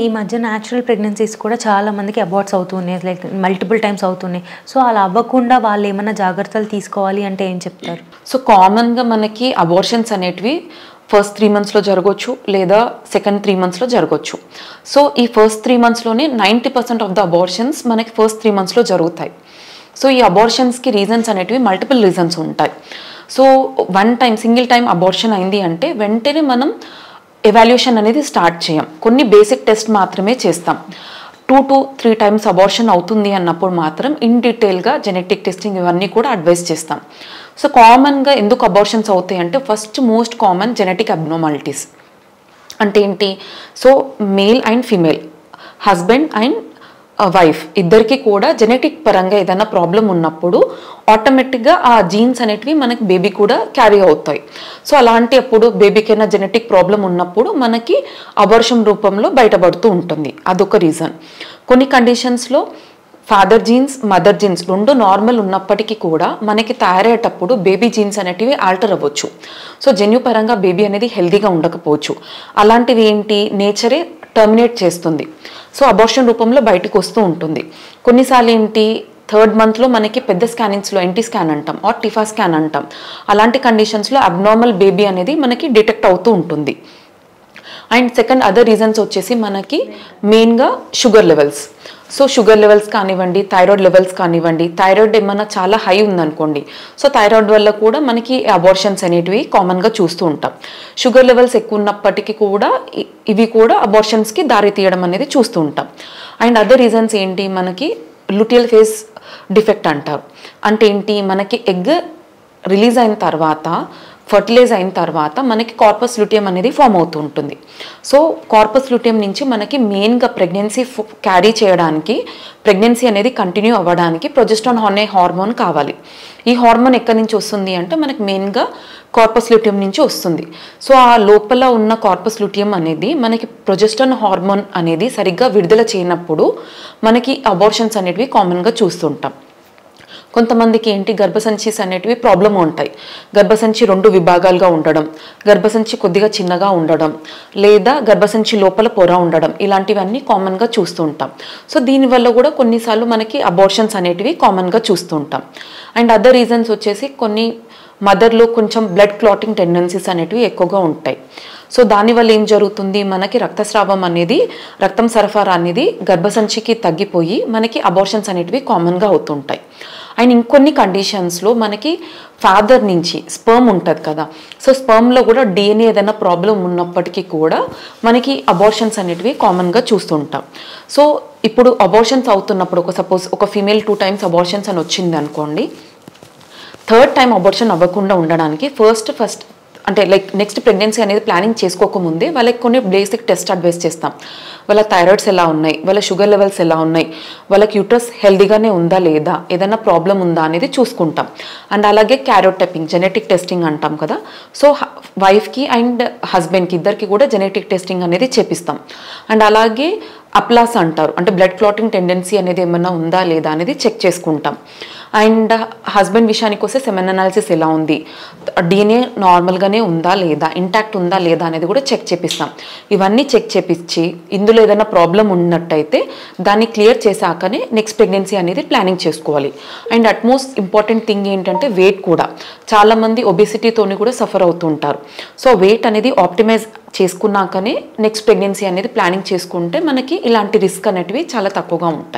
ఈ మధ్య natural pregnancies కూడా చాలా మందికి అబార్ట్స్ అవుతున్నాయి, లైక్ మల్టిపుల్ టైమ్స్ అవుతున్నాయి. సో అలా అవ్వకుండా వాళ్ళు ఏమైనా జాగ్రత్తలు తీసుకోవాలి అంటే ఏం చెప్తారు? సో కామన్గా మనకి అబార్షన్స్ అనేటివి ఫస్ట్ 3 monthsలో జరగవచ్చు, లేదా సెకండ్ 3 monthsలో జరగవచ్చు. సో ఈ ఫస్ట్ 3 monthsలోనే 90% ఆఫ్ ద అబార్షన్స్ మనకి ఫస్ట్ 3 monthsలో జరుగుతాయి. సో ఈ అబార్షన్స్కి రీజన్స్ అనేటివి మల్టిపుల్ రీజన్స్ ఉంటాయి. సో సింగిల్ టైం అబార్షన్ అయింది అంటే వెంటనే మనం ఎవాల్యుయేషన్ అనేది స్టార్ట్ చేయం. కొన్ని బేసిక్ టెస్ట్ మాత్రమే చేస్తాం. 2 to 3 times అబార్షన్ అవుతుంది అన్నప్పుడు మాత్రం ఇన్ డీటెయిల్గా జెనెటిక్ టెస్టింగ్ ఇవన్నీ కూడా అడ్వైస్ చేస్తాం. సో కామన్గా ఎందుకు అబార్షన్స్ అవుతాయి అంటే first most common genetic abnormalities అంటే ఏంటి? So male and female, husband and wife ఇద్దరికి కూడా జెనెటిక్ పరంగా ఏదైనా ప్రాబ్లం ఉన్నప్పుడు ఆటోమేటిక్గా ఆ జీన్స్ అనేటివి మనకి బేబీ కూడా క్యారీ అవుతాయి. సో అలాంటి అప్పుడు బేబీకి అయినా జెనెటిక్ ప్రాబ్లం ఉన్నప్పుడు మనకి అబార్షన్ రూపంలో బయటపడుతూ ఉంటుంది. అదొక రీజన్. కొన్ని కండిషన్స్లో ఫాదర్ జీన్స్, మదర్ జీన్స్ రెండు నార్మల్ ఉన్నప్పటికీ కూడా మనకి తయారయ్యేటప్పుడు బేబీ జీన్స్ అనేటివి ఆల్టర్ అవ్వచ్చు. సో జన్యుపరంగా బేబీ అనేది హెల్తీగా ఉండకపోవచ్చు. అలాంటివి ఏంటి, నేచరే టర్మినేట్ చేస్తుంది. సో అబార్షన్ రూపంలో బయటకు వస్తూ ఉంటుంది. కొన్నిసార్లు ఏంటి, 3rd monthలో మనకి పెద్ద స్కానింగ్స్లో ఎన్టీ స్కాన్ అంటాం ఆర్ టిఫా స్కాన్ అంటాం. అలాంటి కండిషన్స్లో అబ్నార్మల్ బేబీ అనేది మనకి డిటెక్ట్ అవుతూ ఉంటుంది. అండ్ సెకండ్ అదర్ రీజన్స్ వచ్చేసి మనకి మెయిన్గా sugar levels. So sugar levels కానివ్వండి, థైరాయిడ్ లెవెల్స్ కానివ్వండి, థైరాయిడ్ ఏమన్నా చాలా హై ఉందనుకోండి, సో థైరాయిడ్ వల్ల కూడా మనకి అబార్షన్స్ అనేటివి కామన్గా చూస్తూ ఉంటాం. షుగర్ లెవెల్స్ ఎక్కువ ఉన్నప్పటికీ కూడా ఇవి కూడా అబార్షన్స్కి దారి తీయడం అనేది చూస్తూ ఉంటాం. అండ్ అదర్ రీజన్స్ ఏంటి, మనకి లుటియల్ ఫేజ్ డిఫెక్ట్ అంటారు. అంటే ఏంటి, మనకి ఎగ్ రిలీజ్ అయిన తర్వాత, ఫర్టిలైజ్ అయిన తర్వాత మనకి కార్పస్ ల్యూటియం అనేది ఫామ్ అవుతూ ఉంటుంది. సో కార్పస్ ల్యూటియం నుంచి మనకి మెయిన్గా ప్రెగ్నెన్సీ క్యారీ చేయడానికి, ప్రెగ్నెన్సీ అనేది కంటిన్యూ అవ్వడానికి ప్రొజెస్ట్రాన్ అనే హార్మోన్ కావాలి. ఈ హార్మోన్ ఎక్కడి నుంచి వస్తుంది అంటే మనకి మెయిన్గా కార్పస్ ల్యూటియం నుంచి వస్తుంది. సో ఆ లోపల ఉన్న కార్పస్ ల్యూటియం అనేది మనకి ప్రొజెస్ట్రాన్ హార్మోన్ అనేది సరిగ్గా విడుదల చేయనప్పుడు మనకి అబార్షన్స్ అనేటివి కామన్గా చూస్తుంటాం. కొంతమందికి ఏంటి, గర్భసంచీస్ అనేటివి ప్రాబ్లం ఉంటాయి. గర్భసంచి 2 విభాగాలుగా ఉండడం, గర్భసంచి కొద్దిగా చిన్నగా ఉండడం, లేదా గర్భసంచి లోపల పొర ఉండడం, ఇలాంటివన్నీ కామన్గా చూస్తూ ఉంటాం. సో దీనివల్ల కూడా కొన్నిసార్లు మనకి అబార్షన్స్ అనేటివి కామన్గా చూస్తూ ఉంటాం. అండ్ అదర్ రీజన్స్ వచ్చేసి కొన్ని మదర్లో కొంచెం బ్లడ్ క్లాటింగ్ టెండెన్సీస్ అనేటివి ఎక్కువగా ఉంటాయి. సో దానివల్ల ఏం జరుగుతుంది, మనకి రక్తస్రావం అనేది, రక్తం సరఫరా అనేది గర్భసంచికి తగ్గిపోయి మనకి అబార్షన్స్ అనేటివి కామన్గా అవుతుంటాయి. అండ్ ఇంకొన్ని కండిషన్స్లో మనకి ఫాదర్ నుంచి స్పర్మ్ ఉంటుంది కదా, సో స్పర్మ్లో కూడా DNA ఏదైనా ప్రాబ్లం ఉన్నప్పటికీ కూడా మనకి అబార్షన్స్ అనేటివి కామన్గా చూస్తుంటాం. సో ఇప్పుడు అబార్షన్స్ అవుతున్నప్పుడు సపోజ్ ఒక ఫీమేల్ 2 times అబార్షన్స్ అని వచ్చింది అనుకోండి, 3rd time అబార్షన్ అవ్వకుండా ఉండడానికి ఫస్ట్ అంటే లైక్ నెక్స్ట్ ప్రెగ్నెన్సీ అనేది ప్లానింగ్ చేసుకోకముందే వాళ్ళకి కొన్ని బేసిక్ టెస్ట్ అడ్వైస్ చేస్తాం. వాళ్ళ థైరాయిడ్స్ ఎలా ఉన్నాయి, వాళ్ళ షుగర్ లెవెల్స్ ఎలా ఉన్నాయి, వాళ్ళకి యూట్రస్ హెల్దీగానే ఉందా లేదా, ఏదైనా ప్రాబ్లం ఉందా అనేది చూసుకుంటాం. అండ్ అలాగే క్యారోటైపింగ్, జెనెటిక్ టెస్టింగ్ అంటాం కదా. సో వైఫ్కి అండ్ హస్బెండ్కి ఇద్దరికి కూడా జెనెటిక్ టెస్టింగ్ అనేది చేపిస్తాం. అండ్ అలాగే అప్లాస్ అంటారు, అంటే బ్లడ్ క్లాటింగ్ టెండెన్సీ అనేది ఏమైనా ఉందా లేదా అనేది చెక్ చేసుకుంటాం. అండ్ హస్బెండ్ విషయానికి వస్తే సెమెన్ అనాలిసిస్ ఎలా ఉంది, DNA నార్మల్గానే ఉందా లేదా, ఇంటాక్ట్ ఉందా లేదా అనేది కూడా చెక్ చేపిస్తాం. ఇవన్నీ చెక్ చేపించి ఇందులో ఏదైనా ప్రాబ్లం ఉన్నట్టయితే దాన్ని క్లియర్ చేశాకనే నెక్స్ట్ ప్రెగ్నెన్సీ అనేది ప్లానింగ్ చేసుకోవాలి. అండ్ అట్మోస్ట్ ఇంపార్టెంట్ థింగ్ ఏంటంటే వెయిట్ కూడా. చాలామంది ఒబెసిటీతోని కూడా సఫర్ అవుతూ ఉంటారు. సో వెయిట్ అనేది ఆప్టిమైజ్ చేసుకున్నాకనే నెక్స్ట్ ప్రెగ్నెన్సీ అనేది ప్లానింగ్ చేసుకుంటే మనకి ఇలాంటి రిస్క్ అనేటివి చాలా తక్కువగా ఉంటాయి.